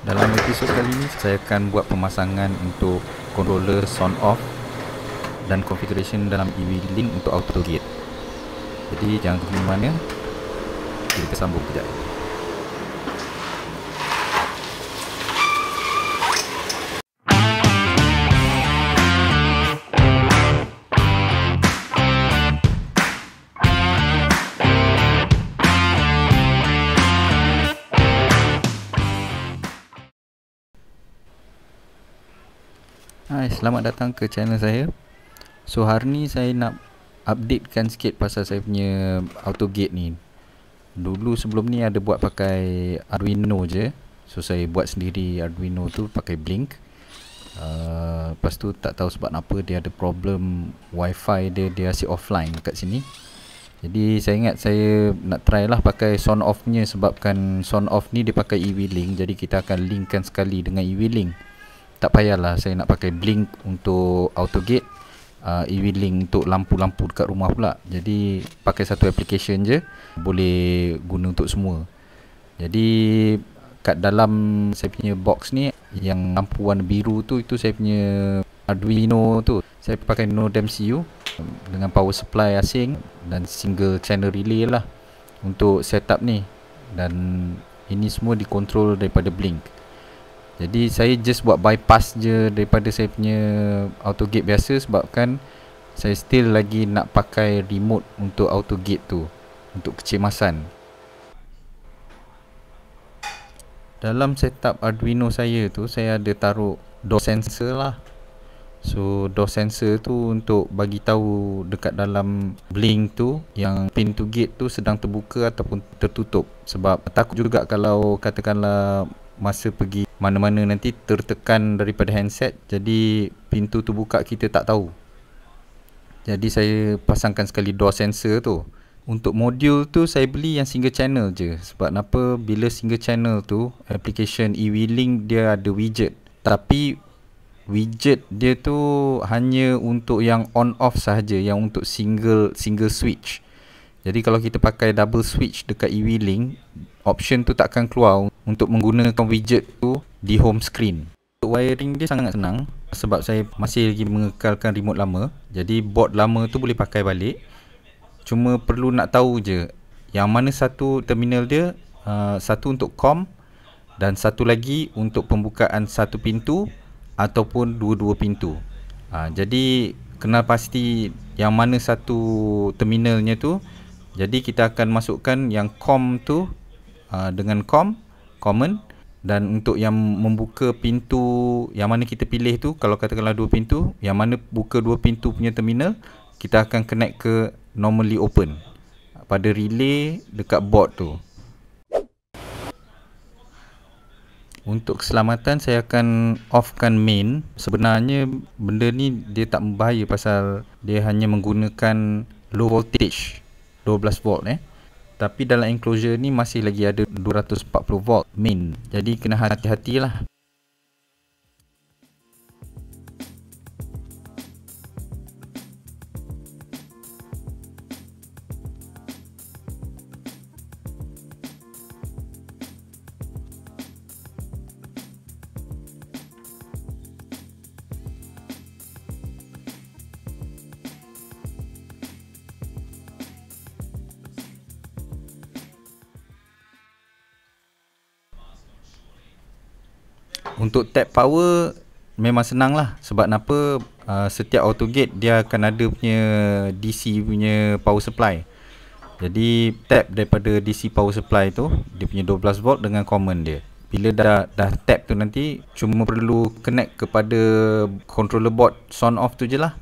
Dalam episod kali ini saya akan buat pemasangan untuk controller sound off dan configuration dalam EV-Link untuk auto gate. Jadi jangan ke mana, kita sambung kejap. Hai, selamat datang ke channel saya. So hari ni saya nak updatekan sikit pasal saya punya auto gate ni. Dulu sebelum ni ada buat pakai Arduino je. So saya buat sendiri Arduino tu pakai Blink. Lepas tu tak tahu sebab apa dia ada problem wifi dia asyik offline kat sini. Jadi saya ingat saya nak try lah pakai sound off nya, sebabkan sound off ni dia pakai EV-Link. Jadi kita akan linkkan sekali dengan EV-Link. Tak payahlah saya nak pakai Blink untuk auto gate, EV-Link untuk lampu-lampu dekat rumah pula. Jadi pakai satu application je, boleh guna untuk semua. Jadi kat dalam saya punya box ni, yang lampu warna biru tu, itu saya punya Arduino tu. Saya pakai Node MCU dengan power supply asing dan single channel relay lah untuk setup ni. Dan ini semua dikontrol daripada Blink. Jadi saya just buat bypass je daripada saya punya auto gate biasa, sebabkan saya still lagi nak pakai remote untuk auto gate tu, untuk kecemasan. Dalam setup Arduino saya tu, saya ada taruh door sensor lah. So door sensor tu untuk bagi tahu dekat dalam Blink tu yang pintu gate tu sedang terbuka ataupun tertutup. Sebab takut juga kalau katakanlah masa pergi mana-mana nanti tertekan daripada handset, jadi pintu tu buka kita tak tahu. Jadi saya pasangkan sekali door sensor tu. Untuk modul tu saya beli yang single channel je. Sebab apa? Bila single channel tu, application EV-Link dia ada widget, tapi widget dia tu hanya untuk yang on off sahaja, yang untuk single switch. Jadi kalau kita pakai double switch dekat EV-Link, option tu tak akan keluar untuk menggunakan widget tu di home screen. Untuk wiring dia sangat senang, sebab saya masih lagi mengekalkan remote lama. Jadi board lama tu boleh pakai balik. Cuma perlu nak tahu je yang mana satu terminal dia, satu untuk COM dan satu lagi untuk pembukaan satu pintu ataupun dua-dua pintu. Jadi kenal pasti yang mana satu terminalnya tu. Jadi kita akan masukkan yang COM tu dengan COM common, dan untuk yang membuka pintu yang mana kita pilih tu, kalau katakanlah dua pintu, yang mana buka dua pintu punya terminal, kita akan connect ke normally open pada relay dekat board tu. Untuk keselamatan saya akan offkan main. Sebenarnya benda ni dia tak membahaya pasal dia hanya menggunakan low voltage 12 volt tapi dalam enclosure ni masih lagi ada 240 volt main. Jadi kena hati-hatilah. Untuk tap power memang senang lah. Sebab apa? Setiap auto gate dia akan ada punya DC punya power supply. Jadi tap daripada DC power supply tu, dia punya 12 volt dengan common dia. Bila dah tap tu nanti cuma perlu connect kepada controller board sound off tu je lah.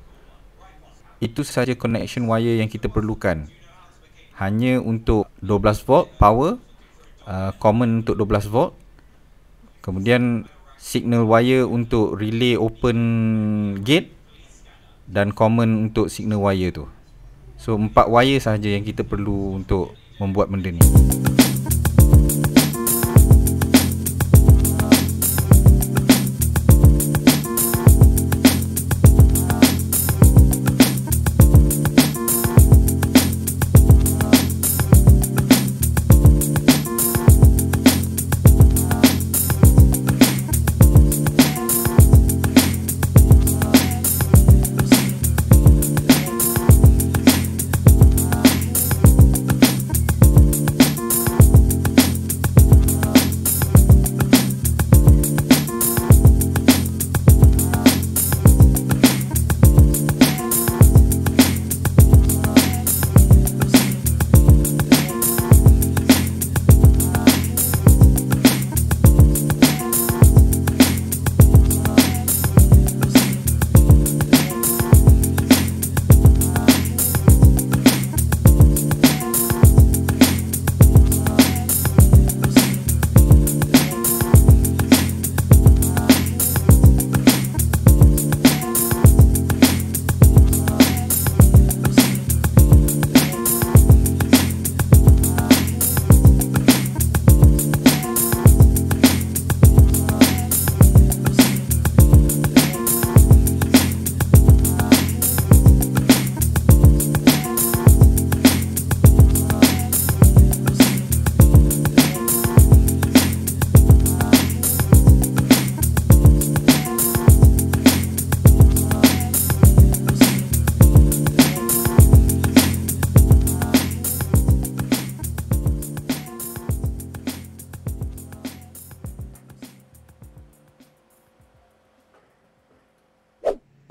Itu saja connection wire yang kita perlukan. Hanya untuk 12 volt power, common untuk 12 volt. Kemudian signal wire untuk relay open gate dan common untuk signal wire tu. So 4 wire sahaja yang kita perlu untuk membuat benda ni.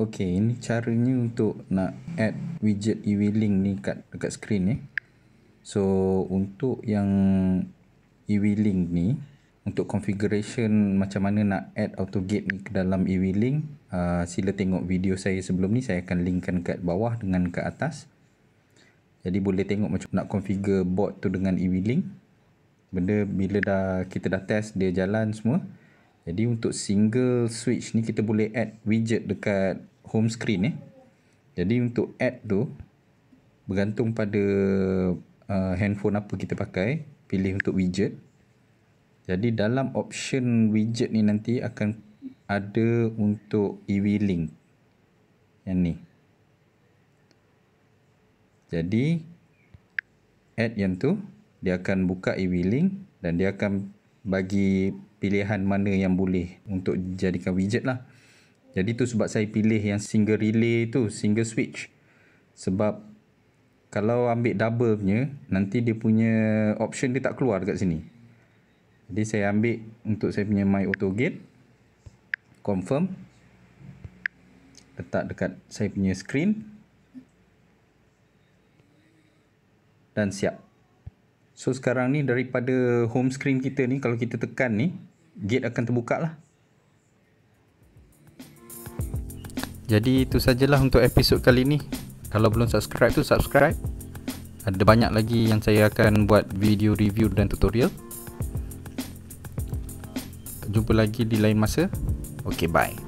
Okey, ini caranya untuk nak add widget e-wheeling ni dekat skrin ni. So untuk yang e-wheeling ni, untuk configuration macam mana nak add AutoGate ni ke dalam e-wheeling, sila tengok video saya sebelum ni, saya akan linkkan kat bawah dengan kat atas. Jadi boleh tengok macam nak configure board tu dengan e-wheeling. Benda bila kita dah test dia jalan semua. Jadi untuk single switch ni kita boleh add widget dekat home screen Jadi untuk add tu bergantung pada handphone apa kita pakai, pilih untuk widget. Jadi dalam option widget ni nanti akan ada untuk e-wheeling yang ni. Jadi add yang tu dia akan buka e-wheeling dan dia akan bagi pilihan mana yang boleh untuk jadikan widget lah. Jadi tu sebab saya pilih yang single relay tu, single switch. Sebab kalau ambil double punya, nanti dia punya option dia tak keluar dekat sini. Jadi saya ambil untuk saya punya My AutoGate, confirm, letak dekat saya punya screen dan siap. So sekarang ni daripada home screen kita ni, kalau kita tekan ni, gate akan terbuka lah. Jadi itu sajalah untuk episod kali ni. Kalau belum subscribe tu subscribe. Ada banyak lagi yang saya akan buat video review dan tutorial. Jumpa lagi di lain masa. Okay, bye.